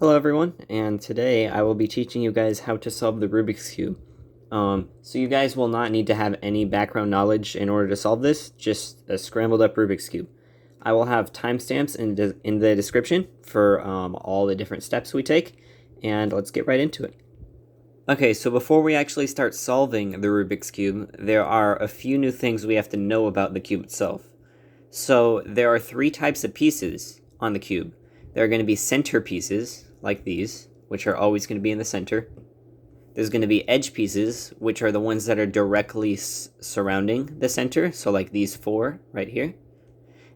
Hello everyone, and today I will be teaching you guys how to solve the Rubik's Cube. So you guys will not need to have any background knowledge in order to solve this, just a scrambled up Rubik's Cube. I will have timestamps in the description for all the different steps we take, and let's get right into it. Okay, so before we actually start solving the Rubik's Cube, there are a few new things we have to know about the cube itself. So there are three types of pieces on the cube. There are going to be center pieces, like these, which are always going to be in the center. There's going to be edge pieces, which are the ones that are directly surrounding the center, so like these four right here.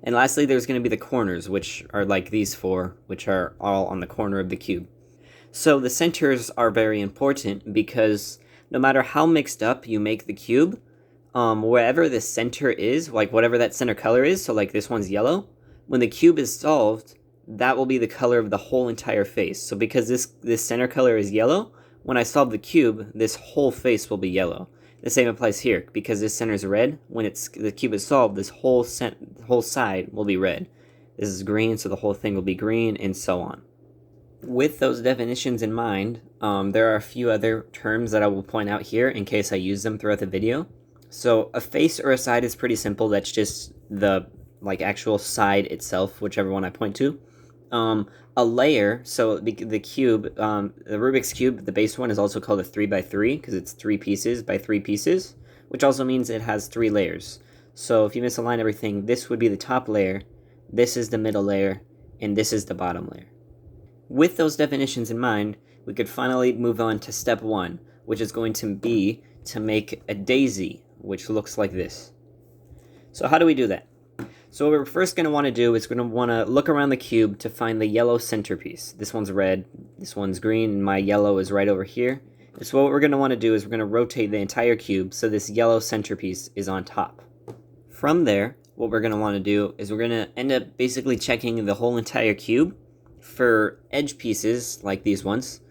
And lastly, there's going to be the corners, which are like these four, which are all on the corner of the cube. So the centers are very important because no matter how mixed up you make the cube, wherever the center is, like whatever that center color is, so like this one's yellow, when the cube is solved, that will be the color of the whole entire face. So because this center color is yellow, when I solve the cube, this whole face will be yellow. The same applies here, because this center is red. When the cube is solved, this whole side will be red. This is green, so the whole thing will be green, and so on. With those definitions in mind, there are a few other terms that I will point out here in case I use them throughout the video. So a face or a side is pretty simple. That's just the actual side itself, whichever one I point to. A layer, so the cube, the Rubik's Cube, the base one is also called a 3x3 because it's 3 pieces by 3 pieces, which also means it has 3 layers. So if you misalign everything, this would be the top layer, this is the middle layer, and this is the bottom layer. With those definitions in mind, we could finally move on to step 1, which is going to be to make a daisy, which looks like this. So how do we do that? So what we're first going to want to do is we're going to want to look around the cube to find the yellow centerpiece. This one's red, this one's green, and my yellow is right over here. So what we're going to want to do is we're going to rotate the entire cube so this yellow centerpiece is on top. From there, what we're going to want to do is we're going to end up basically checking the whole entire cube for edge pieces, like these ones,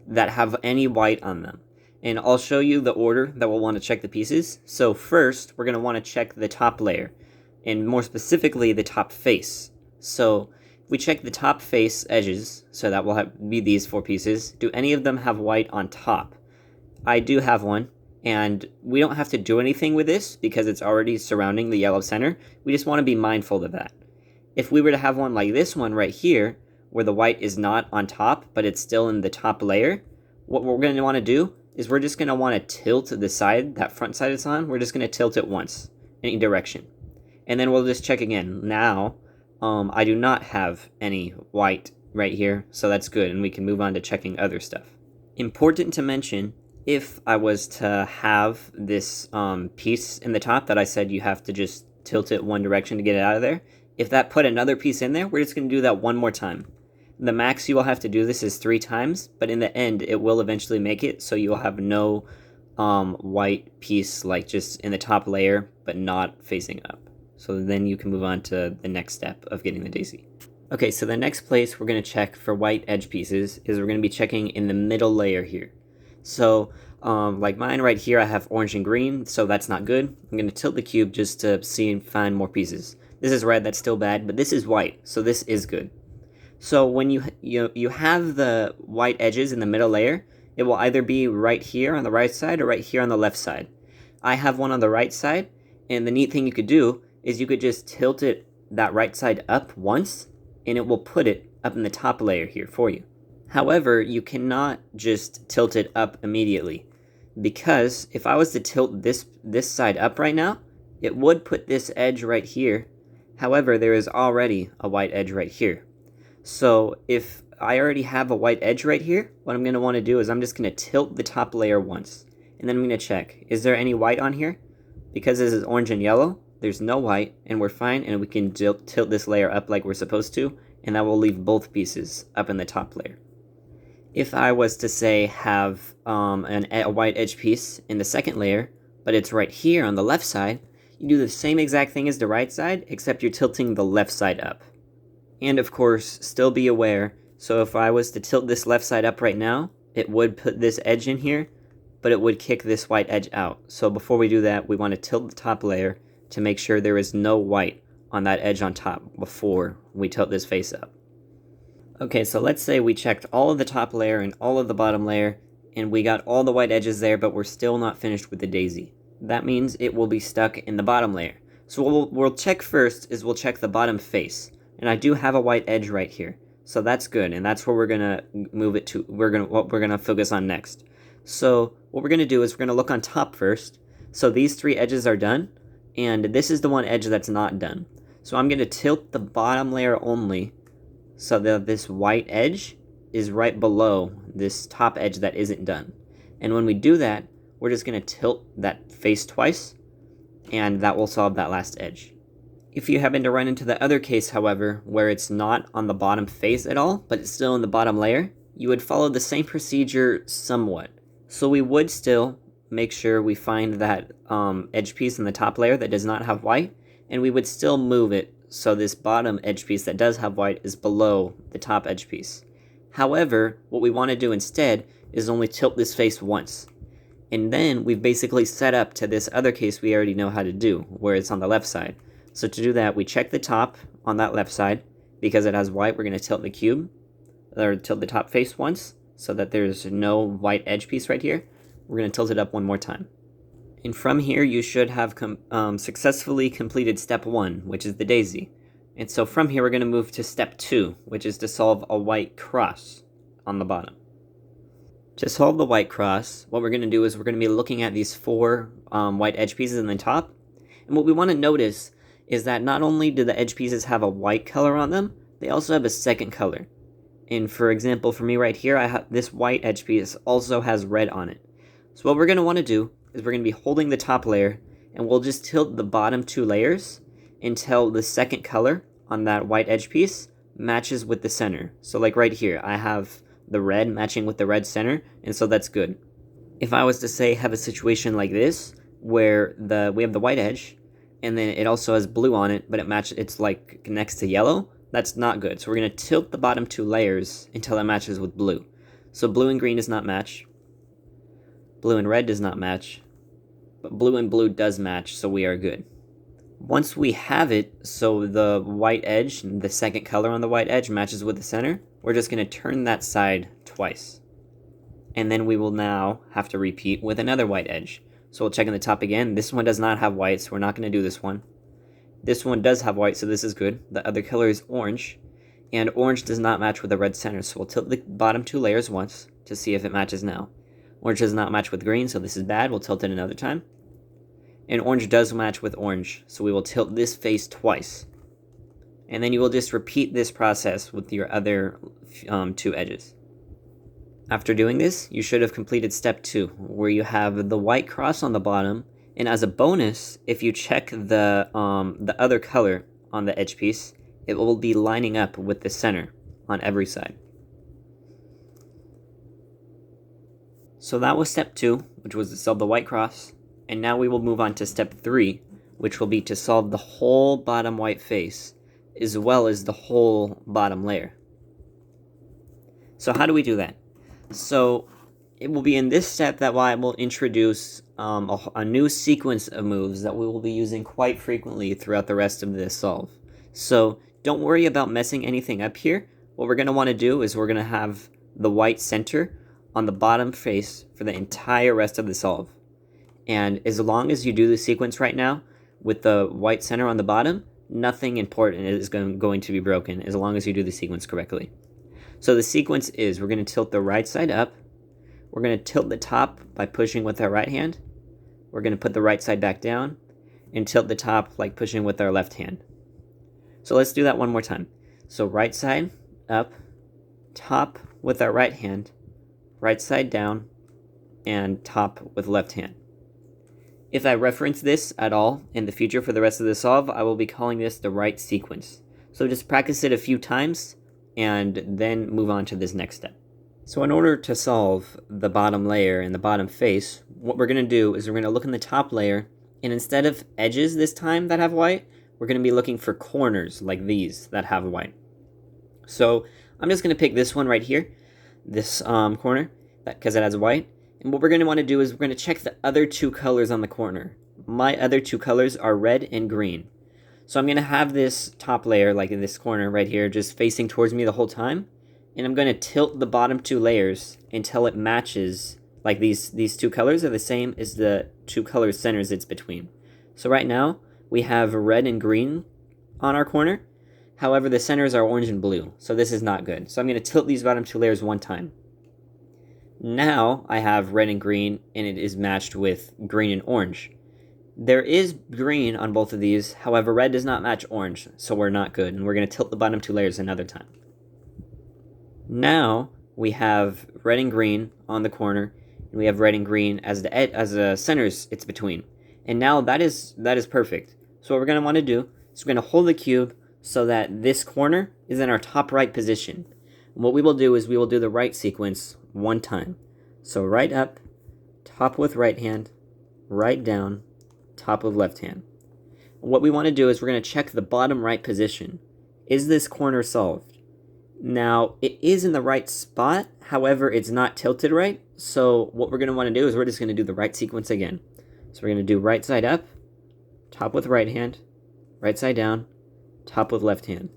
that have any white on them. And I'll show you the order that we'll want to check the pieces. So first, we're going to want to check the top layer, and more specifically, the top face. So if we check the top face edges, so that will be these 4 pieces, do any of them have white on top? I do have one, and we don't have to do anything with this because it's already surrounding the yellow center. We just want to be mindful of that. If we were to have one like this one right here, where the white is not on top, but it's still in the top layer, what we're going to want to do is we're just going to want to tilt the side, that front side it's on, we're just going to tilt it once, in any direction. And then we'll just check again. Now, I do not have any white right here, so that's good, and we can move on to checking other stuff. Important to mention, if I was to have this piece in the top that I said you have to just tilt it one direction to get it out of there, if that put another piece in there, we're just going to do that one more time. The max you will have to do this is 3 times, but in the end, it will eventually make it, so you'll have no white piece like just in the top layer, but not facing up. So then you can move on to the next step of getting the daisy. Okay, so the next place we're going to check for white edge pieces is we're going to be checking in the middle layer here. So like mine right here, I have orange and green, so that's not good. I'm going to tilt the cube just to see and find more pieces. This is red, that's still bad, but this is white, so this is good. So when you have the white edges in the middle layer, it will either be right here on the right side or right here on the left side. I have one on the right side, and the neat thing you could do is you could just tilt it that right side up once, and it will put it up in the top layer here for you. However, you cannot just tilt it up immediately, because if I was to tilt this side up right now, it would put this edge right here. However, there is already a white edge right here. So if I already have a white edge right here, what I'm going to want to do is I'm just going to tilt the top layer once, and then I'm going to check, is there any white on here? Because this is orange and yellow, there's no white, and we're fine, and we can tilt this layer up like we're supposed to, and that will leave both pieces up in the top layer. If I was to say have a white edge piece in the second layer, but it's right here on the left side, you do the same exact thing as the right side, except you're tilting the left side up. And of course, still be aware, so if I was to tilt this left side up right now, it would put this edge in here, but it would kick this white edge out. So before we do that, we want to tilt the top layer to make sure there is no white on that edge on top before we tilt this face up. Okay, so let's say we checked all of the top layer and all of the bottom layer, and we got all the white edges there, but we're still not finished with the daisy. That means it will be stuck in the bottom layer. So what we'll check first is we'll check the bottom face. And I do have a white edge right here. So that's good, and that's where we're gonna move it to. What we're gonna focus on next. So what we're gonna do is we're gonna look on top first. So these three edges are done, and this is the one edge that's not done. So I'm gonna tilt the bottom layer only, so that this white edge is right below this top edge that isn't done. And when we do that, we're just gonna tilt that face twice, and that will solve that last edge. If you happen to run into the other case, however, where it's not on the bottom face at all, but it's still in the bottom layer, you would follow the same procedure somewhat. So we would still make sure we find that edge piece in the top layer that does not have white, and we would still move it so this bottom edge piece that does have white is below the top edge piece. However, what we want to do instead is only tilt this face once. And then we've basically set up to this other case we already know how to do, where it's on the left side. So to do that, we check the top on that left side. Because it has white, we're going to tilt the cube, or tilt the top face once, so that there's no white edge piece right here. We're going to tilt it up one more time. And from here, you should have successfully completed step 1, which is the daisy. And so from here, we're going to move to step 2, which is to solve a white cross on the bottom. To solve the white cross, what we're going to do is we're going to be looking at these 4 white edge pieces in the top. And what we want to notice is that not only do the edge pieces have a white color on them, they also have a second color. And for example, for me right here, I have this white edge piece also has red on it. So what we're going to want to do is we're going to be holding the top layer, and we'll just tilt the bottom 2 layers until the second color on that white edge piece matches with the center. So like right here, I have the red matching with the red center, and so that's good. If I was to say have a situation like this, where we have the white edge, and then it also has blue on it, but it's like next to yellow, that's not good. So we're going to tilt the bottom 2 layers until it matches with blue. So blue and green does not match. Blue and red does not match. But blue and blue does match, so we are good. Once we have it, so the white edge, the second color on the white edge matches with the center, we're just going to turn that side twice. And then we will now have to repeat with another white edge. So we'll check in the top again. This one does not have white, so we're not going to do this one. This one does have white, so this is good. The other color is orange, and orange does not match with the red center, so we'll tilt the bottom 2 layers once to see if it matches now. Orange does not match with green, so this is bad. We'll tilt it another time. And orange does match with orange, so we will tilt this face twice. And then you will just repeat this process with your other 2 edges. After doing this, you should have completed step 2, where you have the white cross on the bottom, and as a bonus, if you check the other color on the edge piece, it will be lining up with the center on every side. So that was step 2, which was to solve the white cross, and now we will move on to step 3, which will be to solve the whole bottom white face, as well as the whole bottom layer. So how do we do that? So it will be in this step that I will introduce a new sequence of moves that we will be using quite frequently throughout the rest of this solve. So don't worry about messing anything up here. What we're going to want to do is we're going to have the white center on the bottom face for the entire rest of the solve. And as long as you do the sequence right now with the white center on the bottom, nothing important is going to be broken as long as you do the sequence correctly. So the sequence is we're going to tilt the right side up. We're going to tilt the top by pushing with our right hand. We're going to put the right side back down and tilt the top like pushing with our left hand. So let's do that one more time. So right side up, top with our right hand, right side down, and top with left hand. If I reference this at all in the future for the rest of the solve, I will be calling this the right sequence. So just practice it a few times and then move on to this next step. So in order to solve the bottom layer and the bottom face, what we're going to do is we're going to look in the top layer, and instead of edges this time that have white, we're going to be looking for corners like these that have white. So I'm just going to pick this one right here, this corner, because it has white. And what we're going to want to do is we're going to check the other 2 colors on the corner. My other 2 colors are red and green. So I'm going to have this top layer, like in this corner right here, just facing towards me the whole time. and I'm going to tilt the bottom two layers until it matches, like these two colors are the same as the two color centers it's between. So right now, we have red and green on our corner. However, the centers are orange and blue, so this is not good. So I'm going to tilt these bottom two layers one time. Now I have red and green, and it is matched with green and orange. There is green on both of these, however, red does not match orange, so we're not good, and we're going to tilt the bottom two layers another time. Now we have red and green on the corner, and we have red and green as the centers it's between. And now that is perfect. So what we're going to want to do is we're going to hold the cube so that this corner is in our top right position. And what we will do is we will do the right sequence one time. So right up, top with right hand, right down, top with left hand. What we want to do is we're going to check the bottom right position. Is this corner solved? Now, it is in the right spot, however, it's not tilted right. So what we're going to want to do is we're just going to do the right sequence again. So we're going to do right side up, top with right hand, right side down, top with left hand.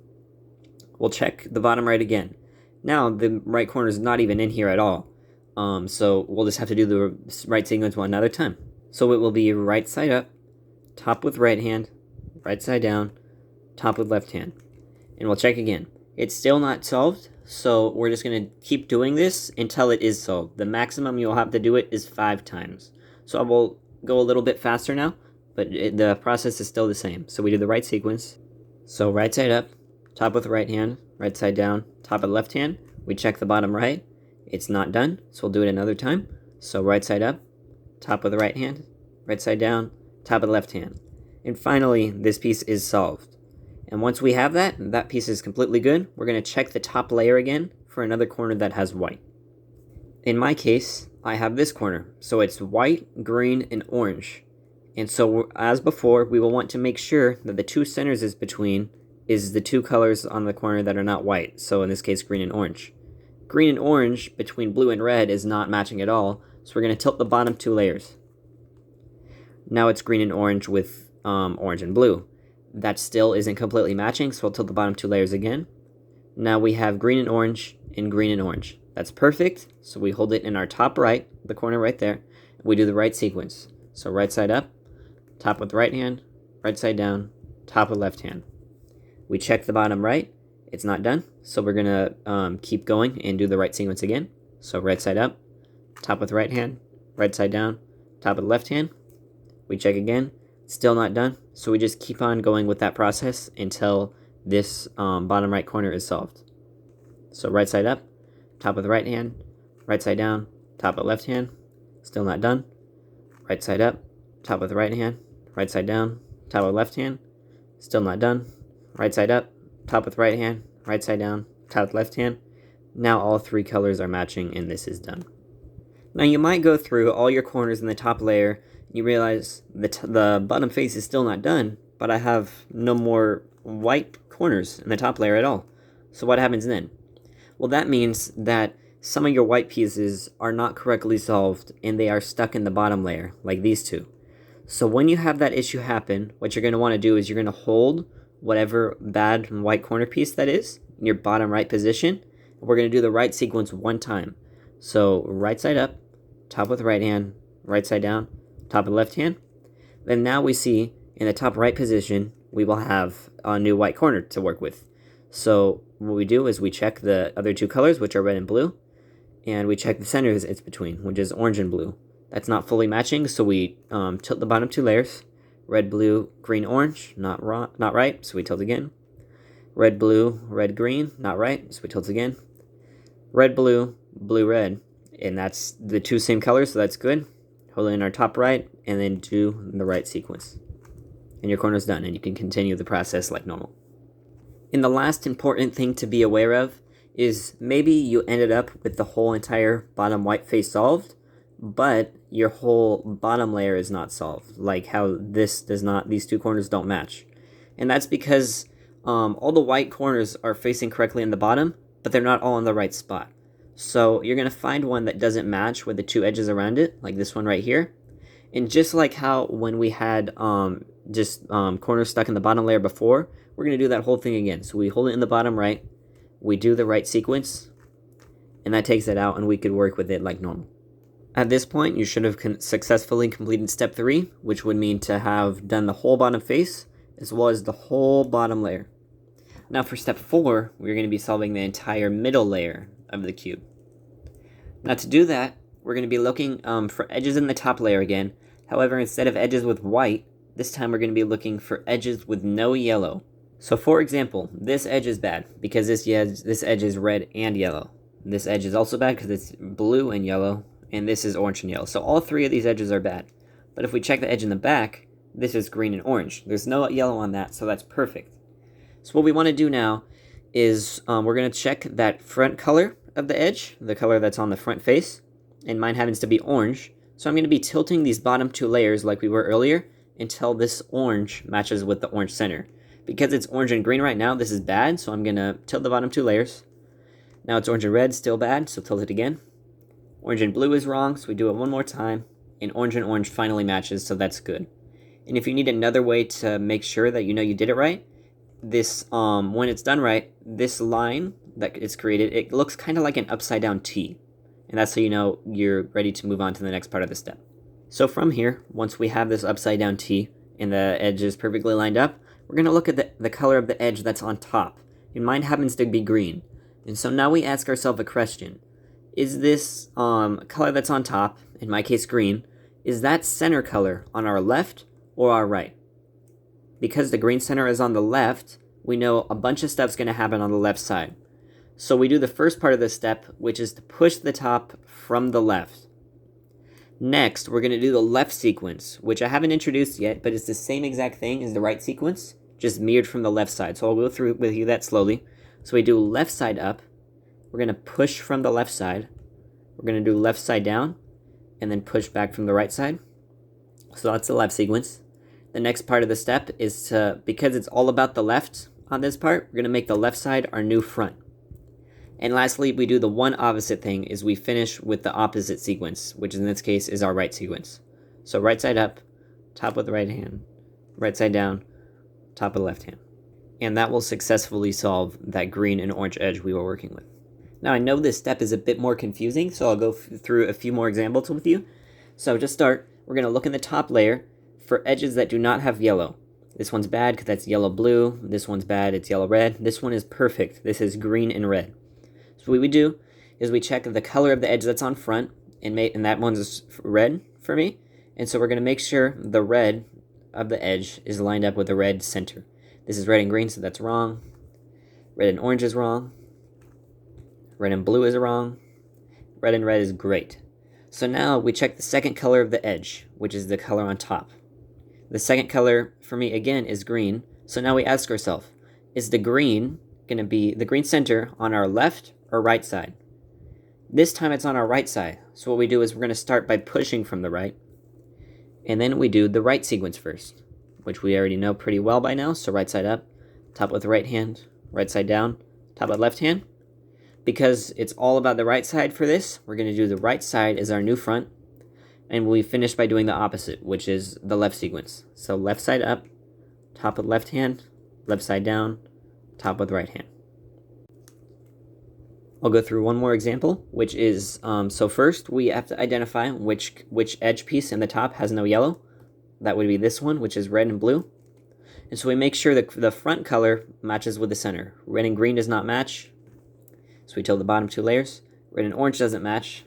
We'll check the bottom right again. Now, the right corner is not even in here at all. So we'll just have to do the right sequence one another time. So it will be right side up, top with right hand, right side down, top with left hand. And we'll check again. It's still not solved, so we're just going to keep doing this until it is solved. The maximum you'll have to do it is 5 times. So I will go a little bit faster now, but the process is still the same. So we do the right sequence. So right side up, top with right hand, right side down, top with left hand. We check the bottom right. It's not done, so we'll do it another time. So right side up, top with the right hand, right side down, top of the left hand. And finally, this piece is solved. And once we have that piece is completely good, we're going to check the top layer again for another corner that has white. In my case, I have this corner. So it's white, green, and orange. And so as before, we will want to make sure that the two centers is between is the two colors on the corner that are not white. So in this case, green and orange. Green and orange between blue and red is not matching at all. So we're going to tilt the bottom two layers. Now it's green and orange with orange and blue. That still isn't completely matching, so we'll tilt the bottom two layers again. Now we have green and orange and green and orange. That's perfect, so we hold it in our top right, the corner right there. We do the right sequence. So right side up, top with right hand, right side down, top with left hand. We check the bottom right. It's not done, so we're going to keep going and do the right sequence again. So right side up, top with right hand, right side down, top with left hand. We check again. Still not done, so we just keep on going with that process until this bottom right corner is solved. So right side up, top with right hand, right side down, top with left hand. Still not done. Right side up, top with right hand, right side down, top with left hand. Still not done. Right side up, top with right hand, right side down, top with left hand. Now all 3 colors are matching and this is done. Now you might go through all your corners in the top layer. You realize the bottom face is still not done, but I have no more white corners in the top layer at all. So what happens then? Well, that means that some of your white pieces are not correctly solved and they are stuck in the bottom layer, like these two. So when you have that issue happen, what you're going to want to do is you're going to hold whatever bad white corner piece that is in your bottom right position. We're going to do the right sequence one time. So right side up, top with right hand, right side down, top with left hand. Then now we see in the top right position, we will have a new white corner to work with. So what we do is we check the other 2 colors, which are red and blue, and we check the centers it's between, which is orange and blue. That's not fully matching, so we tilt the bottom 2 layers. Red, blue, green, orange, not right, so we tilt again. Red, blue, red, green, not right, so we tilt again. Red, blue, blue, red, and that's the 2 same colors, so that's good. Hold it in our top right, and then do the right sequence. And your corner's done, and you can continue the process like normal. And the last important thing to be aware of is maybe you ended up with the whole entire bottom white face solved, but your whole bottom layer is not solved, like how these 2 corners don't match. And that's because all the white corners are facing correctly in the bottom, but they're not all in the right spot. So you're going to find one that doesn't match with the 2 edges around it, like this one right here. And just like how when we had corners stuck in the bottom layer before, we're going to do that whole thing again. So we hold it in the bottom right, we do the right sequence, and that takes it out, and we could work with it like normal. At this point, you should have successfully completed step 3, which would mean to have done the whole bottom face, as well as the whole bottom layer. Now for step 4, we're going to be solving the entire middle layer of the cube. Now to do that, we're going to be looking for edges in the top layer again. However, instead of edges with white, this time we're going to be looking for edges with no yellow. So for example, this edge is bad because this edge is red and yellow. This edge is also bad because it's blue and yellow, and this is orange and yellow. So all 3 of these edges are bad. But if we check the edge in the back, this is green and orange. There's no yellow on that, so that's perfect. So what we want to do now is we're going to check that front color of the edge, the color that's on the front face, and mine happens to be orange. So I'm going to be tilting these bottom 2 layers like we were earlier until this orange matches with the orange center. Because it's orange and green right now, this is bad, so I'm going to tilt the bottom 2 layers. Now it's orange and red, still bad, so tilt it again. Orange and blue is wrong, so we do it one more time. And orange finally matches, so that's good. And if you need another way to make sure that you know you did it right, this when it's done right, this line that is created, it looks kind of like an upside down T. And that's how you know you're ready to move on to the next part of the step. So from here, once we have this upside down T and the edge is perfectly lined up, we're going to look at the color of the edge that's on top. And mine happens to be green. And so now we ask ourselves a question. Is this color that's on top, in my case green, is that center color on our left or our right? Because the green center is on the left, we know a bunch of stuff's going to happen on the left side. So we do the first part of this step, which is to push the top from the left. Next, we're going to do the left sequence, which I haven't introduced yet, but it's the same exact thing as the right sequence, just mirrored from the left side. So I'll go through with you that slowly. So we do left side up. We're going to push from the left side. We're going to do left side down, and then push back from the right side. So that's the left sequence. The next part of the step is to, because it's all about the left on this part, we're going to make the left side our new front. And lastly, we do the one opposite thing, is we finish with the opposite sequence, which in this case is our right sequence. So right side up, top with the right hand, right side down, top of the left hand. And that will successfully solve that green and orange edge we were working with. Now I know this step is a bit more confusing, so I'll go through a few more examples with you. So to start, we're going to look in the top layer for edges that do not have yellow. This one's bad because that's yellow-blue. This one's bad, it's yellow-red. This one is perfect. This is green and red. So what we do is we check the color of the edge that's on front, and that one's red for me. And so we're going to make sure the red of the edge is lined up with the red center. This is red and green, so that's wrong. Red and orange is wrong. Red and blue is wrong. Red and red is great. So now we check the second color of the edge, which is the color on top. The second color for me again is green. So now we ask ourselves, is the green going to be the green center on our left or right side? This time it's on our right side. So what we do is we're going to start by pushing from the right. And then we do the right sequence first, which we already know pretty well by now. So right side up, top with the right hand, right side down, top with left hand. Because it's all about the right side for this, we're going to do the right side as our new front. And we finish by doing the opposite, which is the left sequence. So left side up, top with left hand, left side down, top with right hand. I'll go through one more example, which is, so first we have to identify which edge piece in the top has no yellow. That would be this one, which is red and blue. And so we make sure that the front color matches with the center. Red and green does not match, so we tilt the bottom 2 layers. Red and orange doesn't match.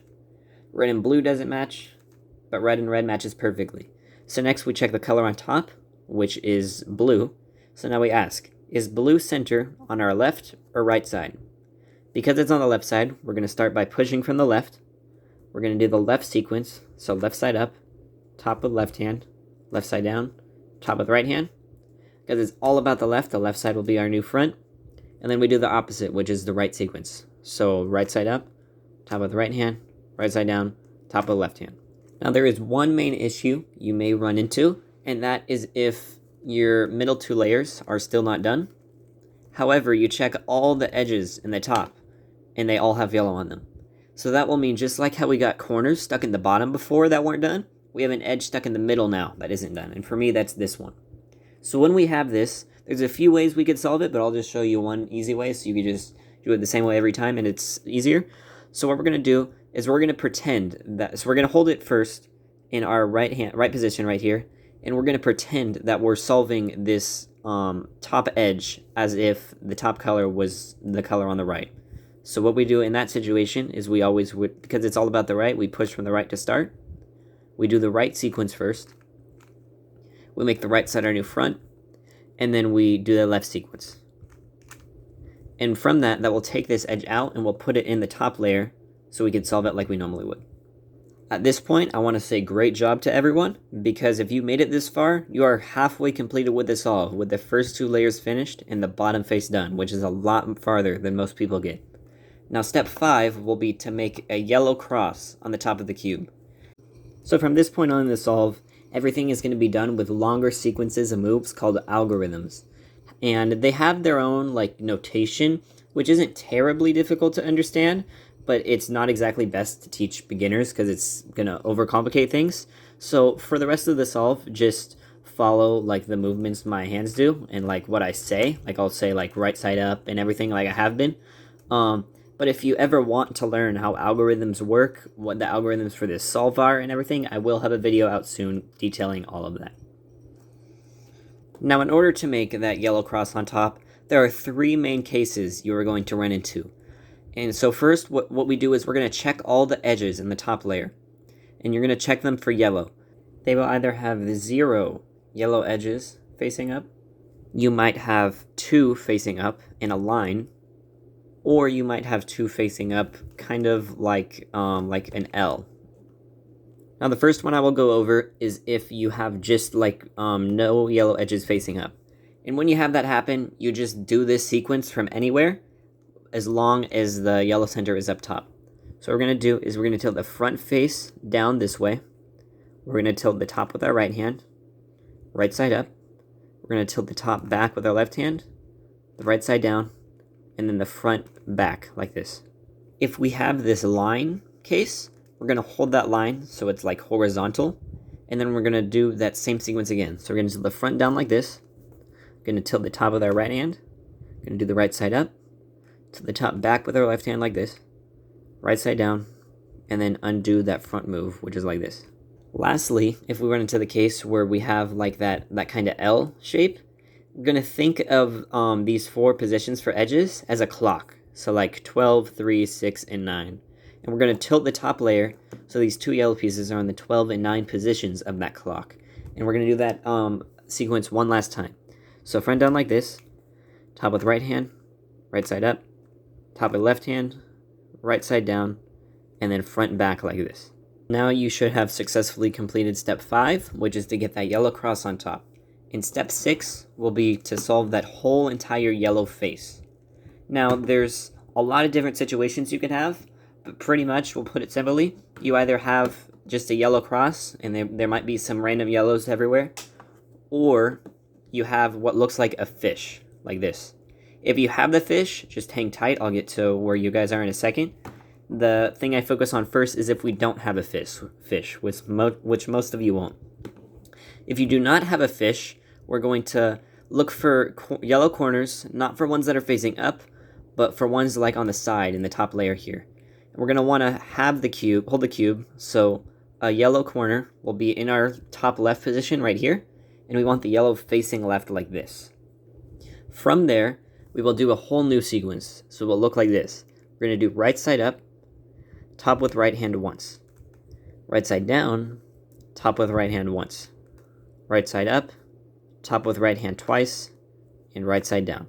Red and blue doesn't match, but red and red matches perfectly. So next we check the color on top, which is blue. So now we ask, is blue center on our left or right side? Because it's on the left side, we're going to start by pushing from the left. We're going to do the left sequence, so left side up, top with left hand, left side down, top with right hand. Because it's all about the left side will be our new front. And then we do the opposite, which is the right sequence. So right side up, top with the right hand, right side down, top with left hand. Now there is one main issue you may run into, and that is if your middle 2 layers are still not done. However, you check all the edges in the top, and they all have yellow on them. So that will mean just like how we got corners stuck in the bottom before that weren't done, we have an edge stuck in the middle now that isn't done. And for me, that's this one. So when we have this, there's a few ways we could solve it, but I'll just show you one easy way so you can just do it the same way every time and it's easier. So what we're going to do is we're going to pretend that, so we're going to hold it first in our right position right here, and we're going to pretend that we're solving this top edge as if the top color was the color on the right. So what we do in that situation is we always would, because it's all about the right, we push from the right to start. We do the right sequence first. We make the right side our new front, and then we do the left sequence. And from that will take this edge out and we'll put it in the top layer so we can solve it like we normally would. At this point, I want to say great job to everyone, because if you made it this far, you are halfway completed with the solve, with the first 2 layers finished and the bottom face done, which is a lot farther than most people get. Now step 5 will be to make a yellow cross on the top of the cube. So from this point on in the solve, everything is going to be done with longer sequences of moves called algorithms. And they have their own notation, which isn't terribly difficult to understand, but it's not exactly best to teach beginners because it's going to overcomplicate things. So for the rest of the solve, just follow the movements my hands do and what I say. I'll say right side up and everything like I have been. But if you ever want to learn how algorithms work, what the algorithms for this solve are and everything, I will have a video out soon detailing all of that. Now, in order to make that yellow cross on top, there are 3 main cases you are going to run into. And so first, what we do is we're going to check all the edges in the top layer. And you're going to check them for yellow. They will either have 0 yellow edges facing up, you might have 2 facing up in a line, or you might have 2 facing up kind of like an L. Now the first one I will go over is if you have just no yellow edges facing up. And when you have that happen, you just do this sequence from anywhere as long as the yellow center is up top. So what we're going to do is we're going to tilt the front face down this way. We're going to tilt the top with our right hand, right side up. We're going to tilt the top back with our left hand, the right side down, and then the front back like this. If we have this line case, we're going to hold that line so it's horizontal, and then we're going to do that same sequence again. So we're going to tilt the front down like this, going to tilt the top with our right hand, going to do the right side up, tilt the top back with our left hand like this, right side down, and then undo that front move, which is like this. Lastly, if we run into the case where we have that kind of L shape, we're going to think of these 4 positions for edges as a clock. So 12, 3, 6, and 9. And we're going to tilt the top layer so these 2 yellow pieces are on the 12 and 9 positions of that clock. And we're going to do that sequence one last time. So front down like this, top with right hand, right side up, top with left hand, right side down, and then front and back like this. Now you should have successfully completed step 5, which is to get that yellow cross on top. And step 6 will be to solve that whole entire yellow face. Now there's a lot of different situations you could have, but pretty much, we'll put it simply, you either have just a yellow cross, and there might be some random yellows everywhere, or you have what looks like a fish, like this. If you have the fish, just hang tight. I'll get to where you guys are in a second. The thing I focus on first is if we don't have a fish, which most of you won't. If you do not have a fish, we're going to look for yellow corners, not for ones that are facing up, but for ones on the side in the top layer here. We're going to want to have the cube, hold the cube, so a yellow corner will be in our top left position right here, and we want the yellow facing left like this. From there, we will do a whole new sequence, so it will look like this. We're going to do right side up, top with right hand once. Right side down, top with right hand once. Right side up, top with right hand twice, and right side down.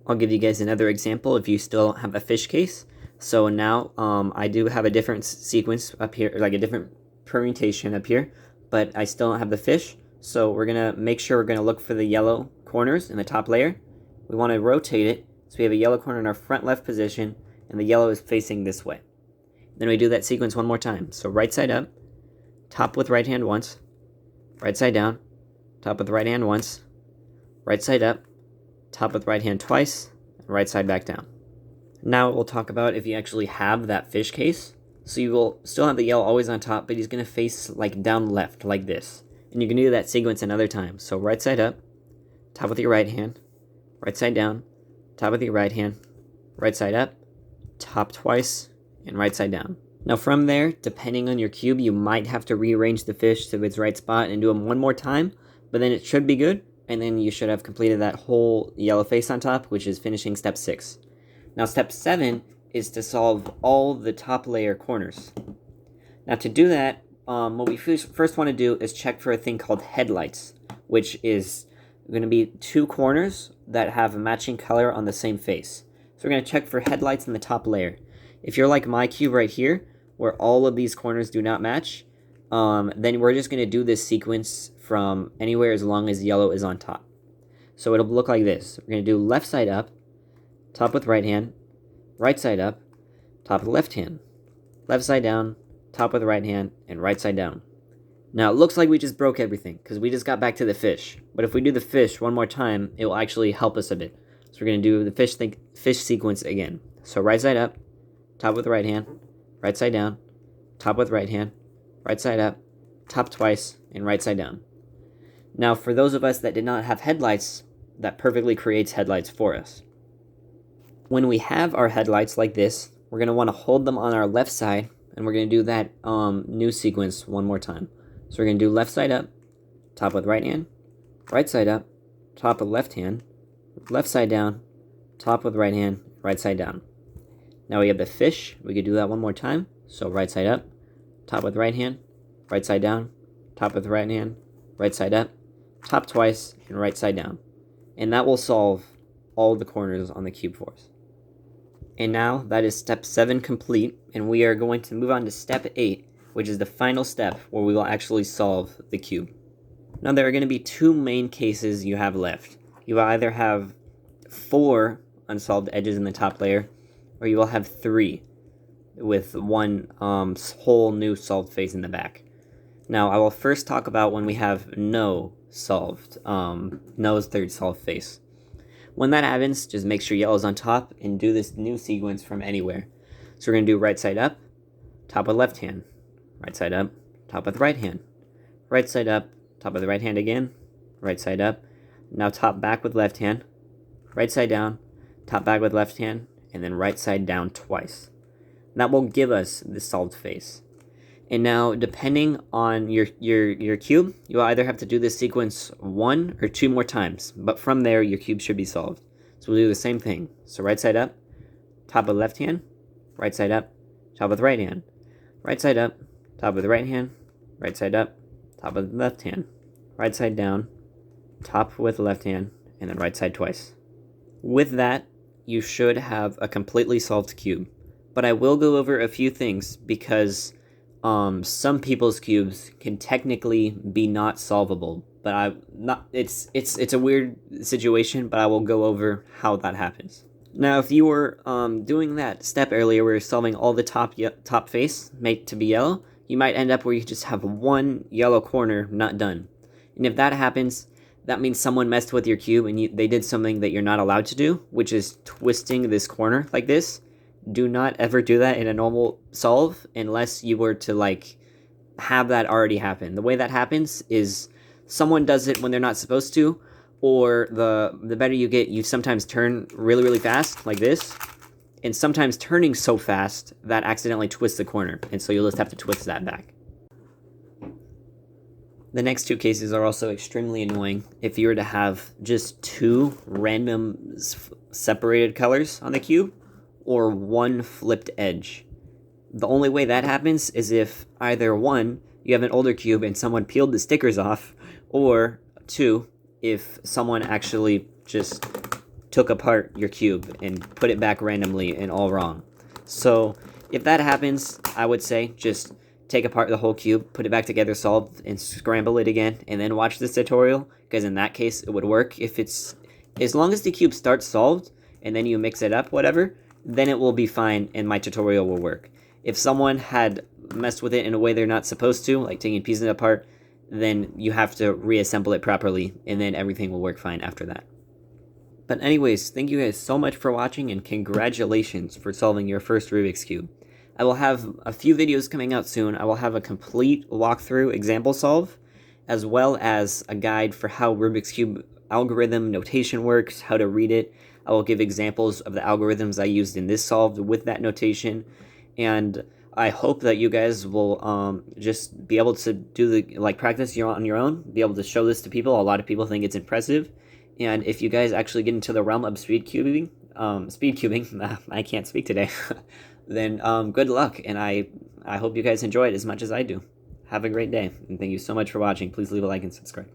I'll give you guys another example if you still have a fish case. So now I do have a different sequence up here, a different permutation up here, but I still don't have the fish. So we're going to make sure we're going to look for the yellow corners in the top layer. We want to rotate it so we have a yellow corner in our front left position, and the yellow is facing this way. Then we do that sequence one more time. So right side up, top with right hand once, right side down, top with right hand once, right side up, top with right hand twice, and right side back down. Now we'll talk about if you actually have that fish case. So you will still have the yellow always on top, but he's going to face down left like this. And you can do that sequence another time. So right side up, top with your right hand, right side down, top with your right hand, right side up, top twice, and right side down. Now from there, depending on your cube, you might have to rearrange the fish to its right spot and do them one more time, but then it should be good, and then you should have completed that whole yellow face on top, which is finishing step 6. Now step 7 is to solve all the top layer corners. Now to do that, what we first want to do is check for a thing called headlights, which is going to be 2 corners that have a matching color on the same face. So we're going to check for headlights in the top layer. If you're like my cube right here, where all of these corners do not match, then we're just going to do this sequence from anywhere as long as yellow is on top. So it'll look like this. We're going to do left side up, top with right hand, right side up, top with left hand, left side down, top with right hand, and right side down. Now it looks like we just broke everything because we just got back to the fish. But if we do the fish one more time, it will actually help us a bit. So we're going to do the fish sequence again. So right side up, top with right hand, right side down, top with right hand, right side up, top twice, and right side down. Now for those of us that did not have headlights, that perfectly creates headlights for us. When we have our headlights like this, we're going to want to hold them on our left side, and we're going to do that new sequence one more time. So we're going to do left side up, top with right hand, right side up, top with left hand, left side down, top with right hand, right side down. Now we have the fish. We could do that one more time. So right side up, top with right hand, right side down, top with right hand, right side up, top twice, and right side down. And that will solve all the corners on the cube for us. And now that is step 7 complete, and we are going to move on to step 8, which is the final step where we will actually solve the cube. Now there are going to be 2 main cases you have left. You will either have 4 unsolved edges in the top layer, or you will have 3 with one whole new solved face in the back. Now I will first talk about when we have no solved, no's third solved face. When that happens, just make sure yellow's on top and do this new sequence from anywhere. So we're going to do right side up, top with left hand, right side up, top with right hand, right side up, top with the right hand again, right side up, now top back with left hand, right side down, top back with left hand, and then right side down twice. That will give us the solved face. And now, depending on your cube, you'll either have to do this sequence 1 or 2 more times. But from there, your cube should be solved. So we'll do the same thing. So right side up, top with left hand, right side up, top with right hand, right side up, top with right hand, right side up, top with left hand, right side down, top with left hand, and then right side twice. With that, you should have a completely solved cube. But I will go over a few things because some people's cubes can technically be not solvable, but it's a weird situation, but I will go over how that happens. Now, if you were doing that step earlier where you're solving all the top face made to be yellow, you might end up where you just have one yellow corner not done. And if that happens, that means someone messed with your cube and they did something that you're not allowed to do, which is twisting this corner like this. Do not ever do that in a normal solve unless you were to have that already happen. The way that happens is someone does it when they're not supposed to, or the better you get, you sometimes turn really, really fast like this, and sometimes turning so fast that accidentally twists the corner, and so you'll just have to twist that back. The next 2 cases are also extremely annoying if you were to have just 2 random separated colors on the cube, or 1 flipped edge. The only way that happens is if either 1, you have an older cube and someone peeled the stickers off, or 2, if someone actually just took apart your cube and put it back randomly and all wrong. So if that happens, I would say just take apart the whole cube, put it back together solved, and scramble it again, and then watch this tutorial, because in that case it would work. If it's, as long as the cube starts solved and then you mix it up, whatever, then it will be fine and my tutorial will work. If someone had messed with it in a way they're not supposed to, like taking pieces apart, then you have to reassemble it properly and then everything will work fine after that. But anyways, thank you guys so much for watching and congratulations for solving your first Rubik's Cube. I will have a few videos coming out soon. I will have a complete walkthrough example solve, as well as a guide for how Rubik's Cube algorithm notation works, how to read it. I will give examples of the algorithms I used in this solve with that notation, and I hope that you guys will just be able to do the practice on your own, be able to show this to people. A lot of people think it's impressive, and if you guys actually get into the realm of speed cubing, I can't speak today, then good luck, and I hope you guys enjoy it as much as I do. Have a great day, and thank you so much for watching. Please leave a like and subscribe.